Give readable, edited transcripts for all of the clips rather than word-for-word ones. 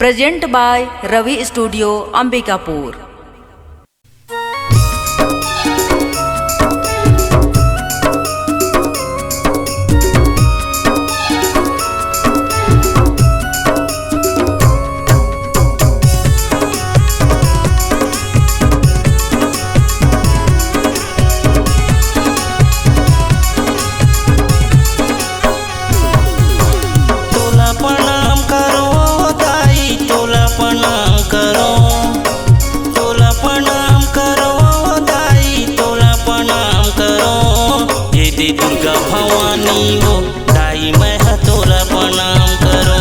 Present by Ravi studio Ambikapur. Durga Bhavani वो दाई मैं तोला प्रणाम करो।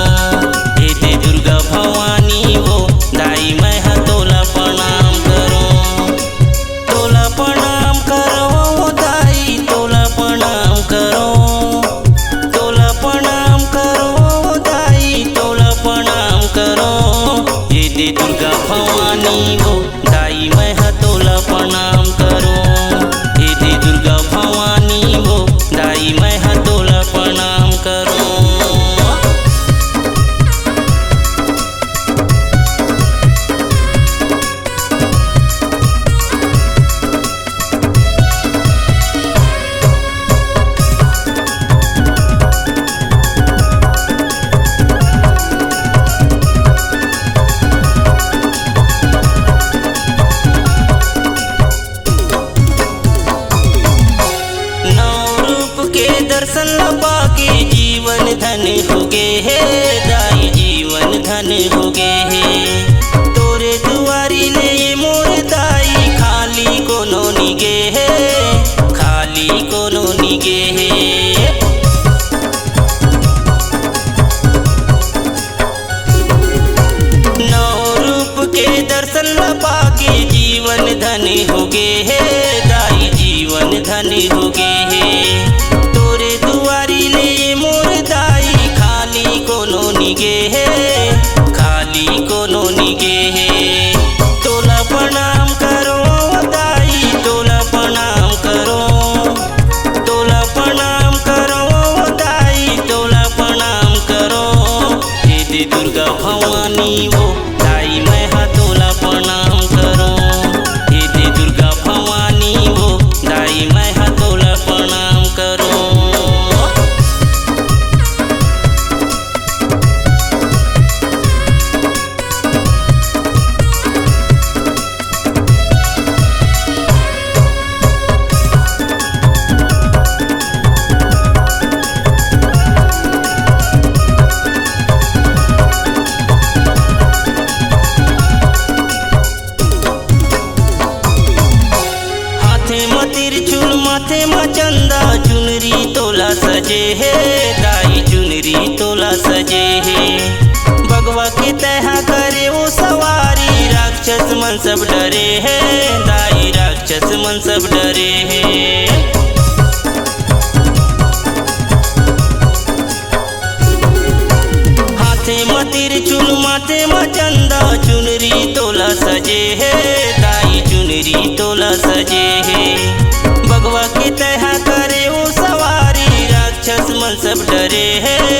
हे दे दुर्गा भवानी वो दाई मैं तोला प्रणाम करो। तोला प्रणाम करो दाई तोला प्रणाम करो। तोला प्रणाम करो दाई तोला प्रणाम करो। हे दे दुर्गा भवानी वो दाई मैं तोला प्रणाम करो। हे दे दुर्गा भवानी दाई मैं तोला प्रणाम करो। दर्शन पाके जीवन धन होगे है दाई जीवन धन होगे है। तोरे दुआरी ले मोर दाई खाली कोनो निगे है खाली कोनो निगे है। नौ रूप के दर्शन पाके जीवन धन होगे है दाई जीवन धन होगे है। दुआरी ले मोर दाई खाली कोनो निगे है खाली कोनो निगे है। तोला प्रणाम करो दाई तोला प्रणाम करो। तोला प्रणाम करो दाई तोला प्रणाम करो। हे दे दुर्गा भवानी वो दाई मैं तोला प्रणाम करो। हे दे दुर्गा भवानी वो दाई मैं तोला प्रणाम करो। माथे में चंदा चुनरी तोला सजे है दाई चुनरी तोला सजे है। भगवा की तह करे वो सवारी राक्षस मन सब डरे है दाई राक्षस मन सब डरे है। हाथे में तिरछुल माथे में चंदा चुनरी तोला सजे है दाई चुनरी तोला सजे है। भगवा की तह करे वो सवारी राक्षस मन सब डरे है